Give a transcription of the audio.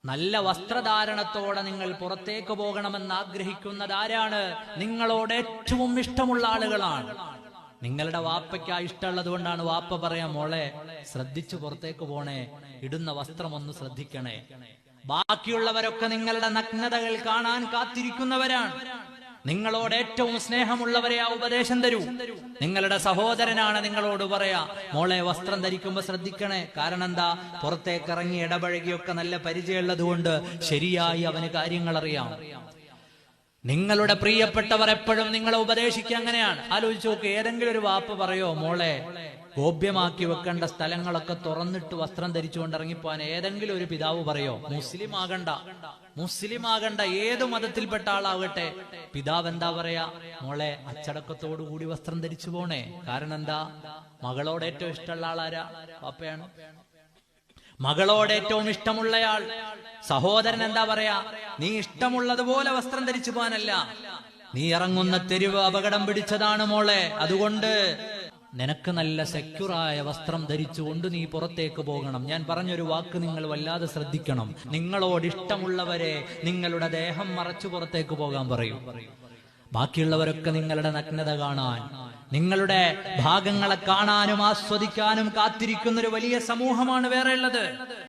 നല്ല വസ്ത്രധാരണത്തോടെ നിങ്ങൾ പുറത്തേക്ക് പോകണമെന്ന് ആഗ്രഹിക്കുന്നത് ആരാണ്? നിങ്ങളോട് ഏറ്റവും ഇഷ്ടമുള്ള ആളുകളാണ്. നിങ്ങളുടെ വാപ്പയ്ക്ക് ഇഷ്ടമുള്ളത് കൊണ്ടാണ് വാപ്പ പറയാം, മോളെ ശ്രദ്ധിച്ചു പുറത്തേക്ക് പോണേ, ഇടുന്ന വസ്ത്രം ഒന്ന് ശ്രദ്ധിക്കണേ. ബാക്കിയുള്ളവരൊക്കെ നിങ്ങളുടെ നഗ്നതകൾ കാണാൻ കാത്തിരിക്കുന്നവരാണ്. നിങ്ങളോട് ഏറ്റവും സ്നേഹമുള്ളവരെ ആ ഉപദേശം തരൂ. നിങ്ങളുടെ സഹോദരനാണ് നിങ്ങളോട് പറയാ, മോളെ വസ്ത്രം ധരിക്കുമ്പോ ശ്രദ്ധിക്കണേ. കാരണം എന്താ? പുറത്തേക്ക് ഇറങ്ങി ഇടപഴകിയൊക്കെ നല്ല പരിചയമുള്ളത് കൊണ്ട് ശരിയായി അവന് കാര്യങ്ങൾ അറിയാം. നിങ്ങളുടെ പ്രിയപ്പെട്ടവർ എപ്പോഴും നിങ്ങളെ ഉപദേശിക്കുക അങ്ങനെയാണ്. ആലോചിച്ച് നോക്ക്, ഏതെങ്കിലും ഒരു വാപ്പ പറയോ, മോളെ ഗോപ്യമാക്കി വെക്കേണ്ട സ്ഥലങ്ങളൊക്കെ തുറന്നിട്ട് വസ്ത്രം ധരിച്ചുകൊണ്ട് ഇറങ്ങിപ്പോവാൻ ഏതെങ്കിലും ഒരു പിതാവ് പറയോ? മുസ്ലിം ആകണ്ട ഏത് മതത്തിൽപ്പെട്ട ആളാവട്ടെ, പിതാവ് എന്താ പറയാ? മോളെ അച്ചടക്കത്തോടു കൂടി വസ്ത്രം ധരിച്ചു പോണേ. കാരണം എന്താ? മകളോട് ഏറ്റവും ഇഷ്ടമുള്ള ആളാരാ? പാപ്പയാണ്. മകളോട് ഏറ്റവും ഇഷ്ടമുള്ളയാൾ സഹോദരൻ എന്താ പറയാ? നീ ഇഷ്ടമുള്ളതുപോലെ വസ്ത്രം ധരിച്ചു പോകാനല്ല, നീ ഇറങ്ങുന്ന തെരുവ് അപകടം പിടിച്ചതാണ് മോളെ, അതുകൊണ്ട് നിനക്ക് നല്ല സെക്യൂറായ വസ്ത്രം ധരിച്ചുകൊണ്ട് നീ പുറത്തേക്ക് പോകണം. ഞാൻ പറഞ്ഞൊരു വാക്ക് നിങ്ങൾ വല്ലാതെ ശ്രദ്ധിക്കണം. നിങ്ങളോട് ഇഷ്ടമുള്ളവരെ നിങ്ങളുടെ ദേഹം മറച്ചു പുറത്തേക്ക് പോകാൻ പറയൂ. ബാക്കിയുള്ളവരൊക്കെ നിങ്ങളുടെ നഗ്നത കാണാൻ, നിങ്ങളുടെ ഭാഗങ്ങളെ കാണാനും ആസ്വദിക്കാനും കാത്തിരിക്കുന്നൊരു വലിയ സമൂഹമാണ് വേറെ ഉള്ളത്.